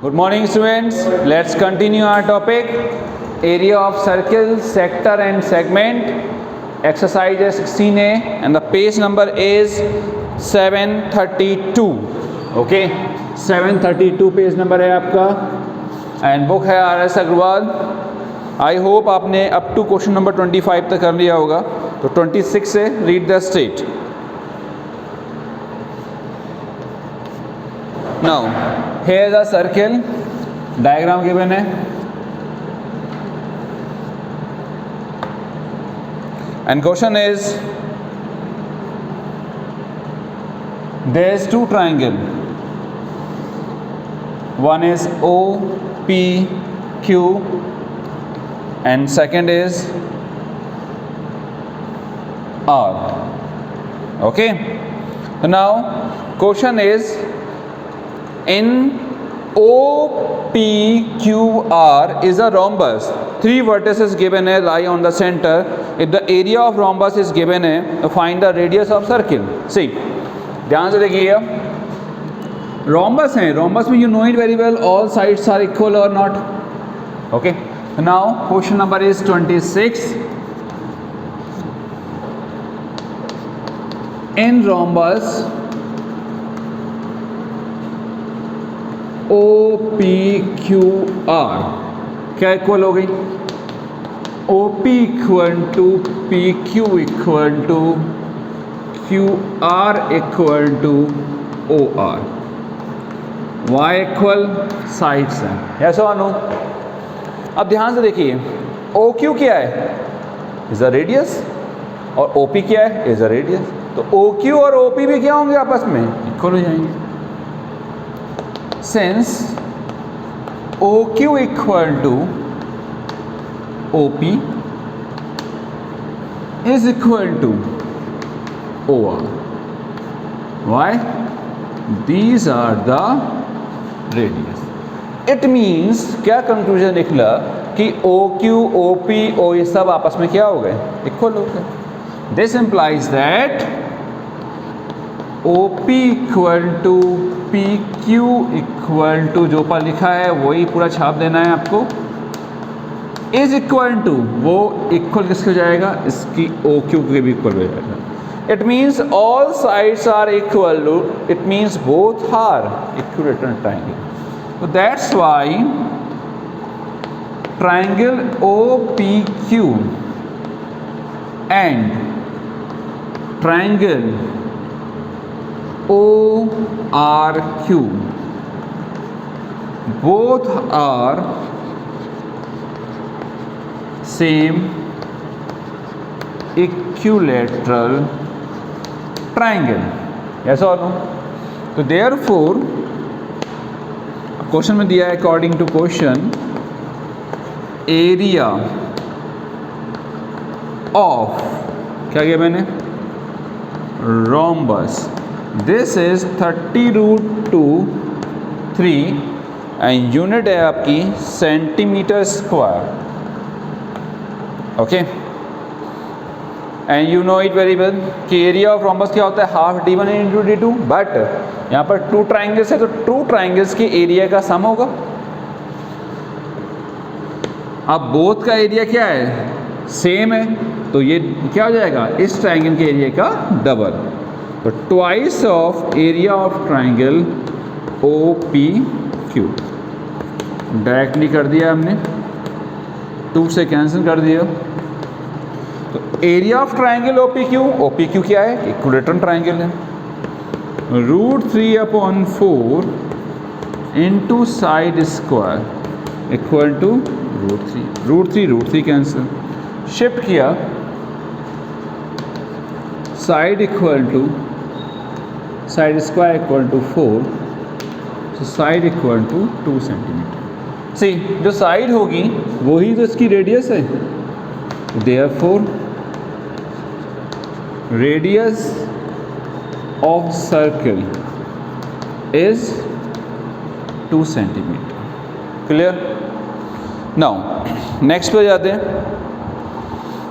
Good morning students, let's continue our topic area of circle, sector and segment, exercise 16a and the page number is 732. Okay, 732 page number है आपका and book है RS Agarwal. I hope आपने up to question number 25 तक कर लिया होगा, तो 26 से read the state. Now here is a circle, diagram given है and question is there is two triangle, one is OPQ and second is R. Okay, so now question is in OPQR is a rhombus. Three vertices given है, lie on the center. If the area of rhombus is given है, तो find the radius of circle. See, ध्यान से देखिएगा, rhombus है, rhombus में you know it very well, all sides are equal or not. Okay, now question number is 26. In rhombus OPQR क्या equal हो गई? OP equal to PQ equal to QR equal to OR। Y equal sides हैं, yes और no? अब ध्यान से देखिए, OQ क्या है? इज अ रेडियस और OP क्या है? Is a radius. तो OQ और OP भी क्या होंगे? आपस में इक्वल हो जाएंगे। Since OQ equal to OP is equal to OR. Why? These are the radius. It means क्या conclusion निकला कि OQ, OP, O ये सब आपस में क्या हो गए? इक्वल हो गए। This implies that OP equal to PQ equal to जो पर लिखा है वही पूरा छाप देना है आपको, इज इक्वल टू वो इक्वल किसके हो जाएगा? इसकी OQ के भी इक्वल हो जाएगा। It means all sides are equal to, it means both are equilateral triangle. तो that's why triangle OPQ and triangle ORQ both are same equilateral triangle, yes or no? तो therefore क्वेश्चन में दिया है according to question area of क्या किया मैंने? rhombus. This is 30√2 and unit है आपकी centimetre square. Okay, and you know it very well कि एरिया ऑफ रोम्बस क्या होता है? Half d1 into d2। But यहाँ पर टू ट्राइंगल्स है तो टू ट्राइंगल्स के एरिया का सम होगा। अब बोथ का एरिया क्या है? सेम है, तो ये क्या हो जाएगा? इस ट्राइंगल के एरिया का डबल। तो twice of area of triangle OPQ। Directly कर दिया हमने, 2 से कैंसिल कर दिया। तो एरिया ऑफ ट्राइंगल OPQ क्या है? इक्विलेटरल ट्राइंगल है। √3/4 into side square equal to √3 cancel, shift किया side equal to side square equal to 4, तो side equal to 2 centimetre. See, जो साइड होगी वही तो इसकी रेडियस है। Therefore radius of circle is 2 centimetre. Clear? Now next पे जाते हैं।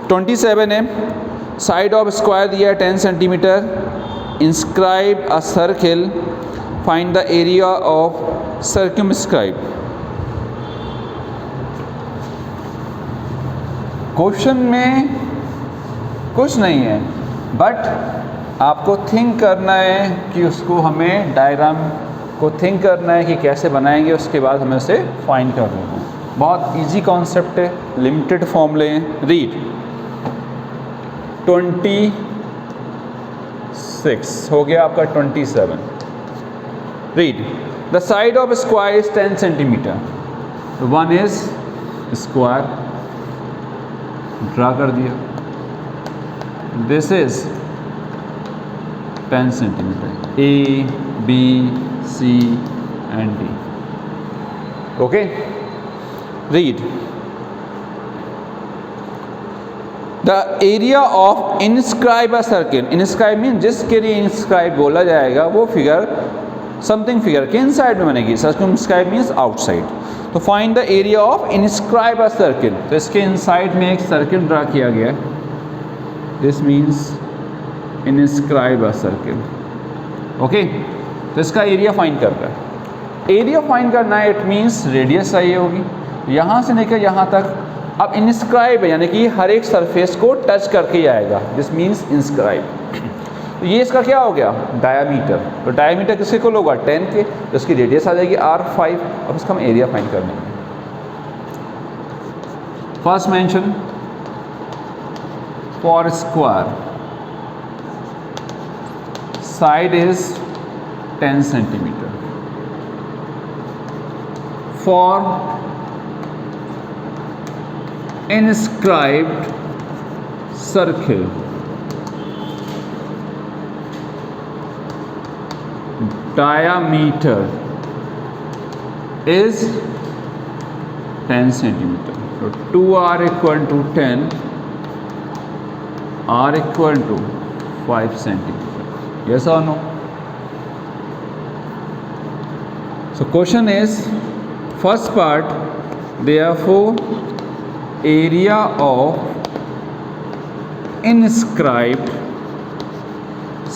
27 है, साइड ऑफ स्क्वायर दिया है 10 centimetre. Inscribe a circle find the area of circumscribe. Question में कुछ नहीं है, बट आपको थिंक करना है कि उसको हमें डायग्राम को थिंक करना है कि कैसे बनाएंगे, उसके बाद हमें उसे फाइंड कर लेना है। बहुत इजी कॉन्सेप्ट है, लिमिटेड फॉर्मूले हैं। रीड 26 हो गया आपका 27। Read the side of square is 10 centimetre. One is square, draw कर दिया। This is 10 centimetre, A, B, C and D. Okay? Read. The area of inscribe a circle. Inscribe means जिसके लिए inscribe बोला जाएगा वो फिगर समथिंग फिगर के inside में बनेगी। circumscribe means outside. तो find the area of inscribe a circle. तो इसके इनसाइड में एक सर्किल ड्रा किया गया है। This means inscribe a circle. Okay, तो इसका एरिया फाइंड करना है। एरिया फाइंड करना है, इट मीन्स रेडियस चाहिए होगी यहाँ से लेकर यहाँ तक। अब इंस्क्राइब है यानी कि हर एक सरफेस को टच करके ही आएगा, दिस मीन्स इंस्क्राइब। तो ये इसका क्या हो गया, डायामीटर। तो डायामीटर किसके को होगा, 10 के, तो इसकी रेडियस आ जाएगी R5। अब इसका हम एरिया फाइंड करने हैं। First mention for square side is 10 centimetre. For inscribed circle diameter is 10 centimeter. So 2R equal to 10, R equal to 5 centimeter. Yes or no? So question is, first part, therefore area of inscribed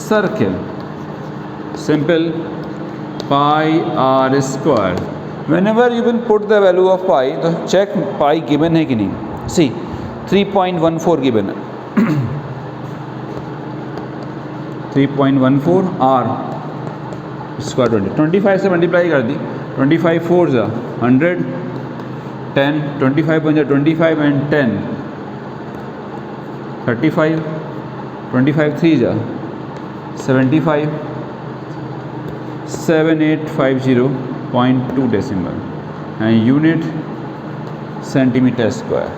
circle, simple, pi r square. Whenever you will put the value of pi, तो check pi given है कि नहीं। see 3.14 given है 3.14 r square 25 से multiply कर दी। 25 4 जा 100, 10, 25 बन जाए 25 एंड 10 35, 25 3 जा 75, 7850.2 decimal and unit centimetre square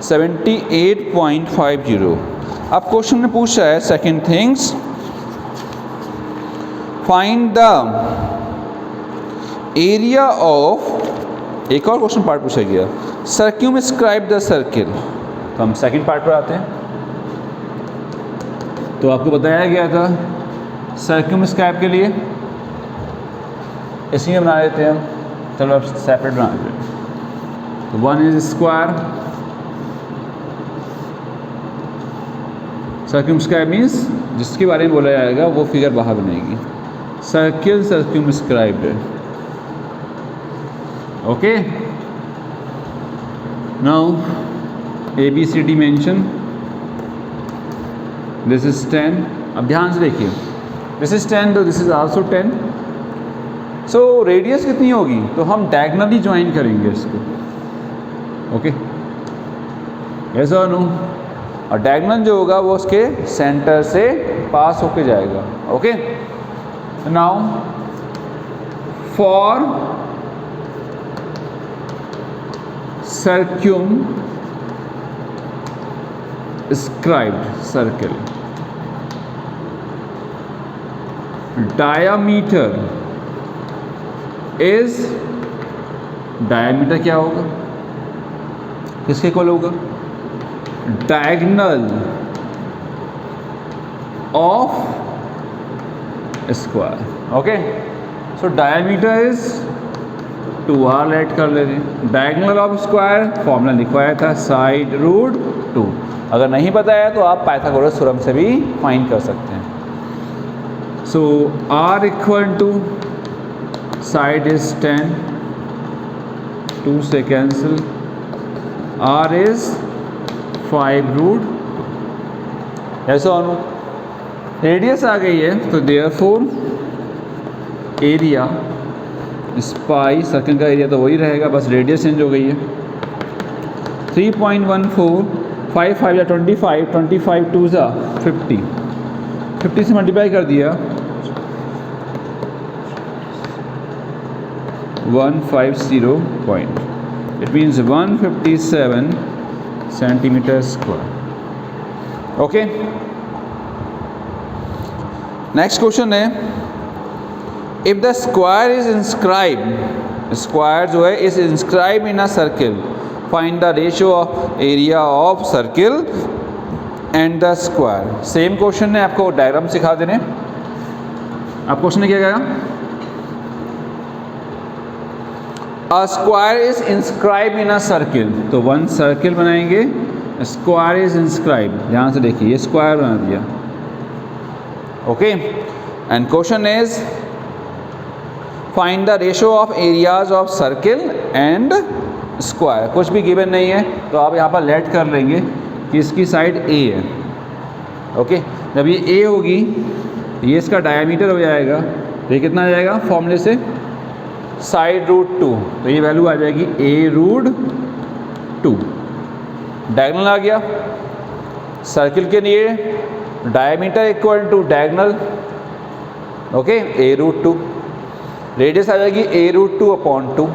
78.50। अब क्वेश्चन में पूछा है second things, find the area of, एक और क्वेश्चन पार्ट पूछा गया, सर्क्यूमस्क्राइब द सर्किल। तो हम सेकंड पार्ट पर आते हैं। तो आपको बताया गया था सर्क्यूमस्क्राइब के लिए इसी में बना लेते हैं हम। चलो अब सेपरेट बना लेते हैं। तो वन इज स्क्वायर, सर्क्यूमस्क्राइब मीन्स जिसके बारे में बोला जाएगा वो फिगर बाहर बनेगी। सर्किल सर्क्यूमस्क्राइब्ड है। Okay, now ABCD mention, this is 10। अब ध्यान से देखिए, दिस इज 10 तो this is also 10। So radius कितनी होगी, तो हम डायगनली ज्वाइन करेंगे इसको। ओके, यस और नो। और डायगनल जो होगा वो उसके सेंटर से पास होके जाएगा। Okay, now for circumscribed circle, diameter is, diameter क्या होगा, किसके इक्वल होगा, diagonal of square. Okay, so diameter is 2R add कर लेते हैं। डायगोनल ऑफ स्क्वायर फॉर्मूला लिखवाया था साइड रूट 2। अगर नहीं पता है तो आप पाइथागोरस थ्योरम से भी फाइंड कर सकते हैं। So R equal to side is 10, 2 से कैंसिल, r इज 5 रूट, ऐसा नो। रेडियस आ गई है तो देयरफॉर एरिया स्पाई, सर्कल का एरिया तो वही रहेगा, बस रेडियस चेंज हो गई है। 3.14, 5 5 या 25, 25 2 ज़ा 50, 50 से मल्टीप्लाई कर दिया 150 point, it means 157 centimetre square. Okay, next question है, if the square is inscribe, square जो है is inscribe in a circle, find the ratio of area of circle and the square. Same question है, आपको diagram सिखा देने। आप question ने क्या कहा, a square is inscribe in a circle, तो वन सर्किल बनाएंगे, स्क्वायर इज इंस्क्राइब, ध्यान से देखिए ये स्क्वायर बना दिया। Okay, and question is find the ratio of areas of circle and square. कुछ भी गिवन नहीं है तो आप यहाँ पर लेट कर लेंगे कि इसकी साइड ए है। ओके, जब ये ए होगी ये इसका डायमीटर हो जाएगा, तो ये कितना आ जाएगा फॉर्मूले से, साइड रूट 2, तो ये वैल्यू आ जाएगी ए रूट 2। डायगोनल आ गया, सर्किल के लिए diameter equal to diagonal, okay, a root 2, radius आ जाएगी ए रूट 2 अपॉन 2,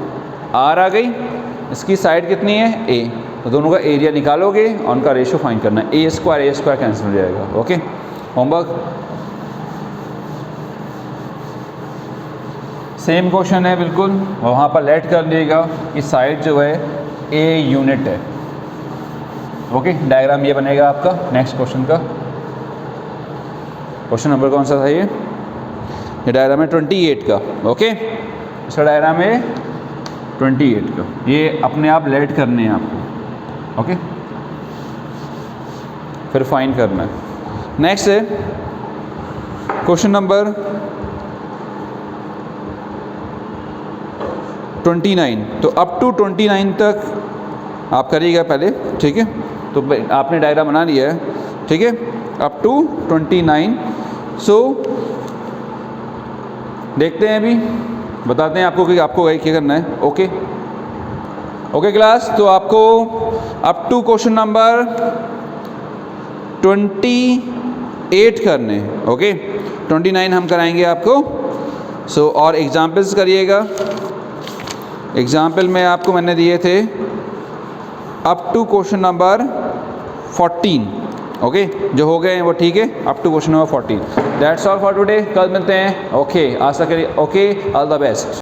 आर आ गई, इसकी साइड कितनी है ए, तो दोनों का एरिया निकालोगे और उनका रेशियो फाइंड करना है, ए स्क्वायर कैंसिल हो जाएगा। ओके, होमवर्क सेम क्वेश्चन है बिल्कुल, वहाँ पर लेट कर लिएगा कि साइड जो है ए यूनिट है। ओके, डायग्राम ये बनेगा आपका नेक्स्ट क्वेश्चन का। क्वेश्चन नंबर कौन सा था ये डायग्राम है 28 का। ओके, इसका डायग्राम है 28 का, ये अपने आप लेट करने हैं आपको। ओके, फिर फाइंड करना है। नेक्स्ट है क्वेश्चन नंबर 29, तो अप टू 29 तक आप करिएगा पहले, ठीक है, तो आपने डायग्राम बना लिया है, ठीक है, अप टू 29। सो देखते हैं, अभी बताते हैं आपको कि आपको क्या करना है। ओके ओके क्लास, तो आपको अप टू क्वेश्चन नंबर 28 करने हैं। ओके, 29 हम कराएंगे आपको। सो और एग्जाम्पल्स करिएगा। एग्जाम्पल में आपको मैंने दिए थे up to question number 14। Okay, जो हो गए हैं वो ठीक है, up to question number 14। That's all for today, कल मिलते हैं। ओके, आज तक के लिए ओके, ऑल द बेस्ट।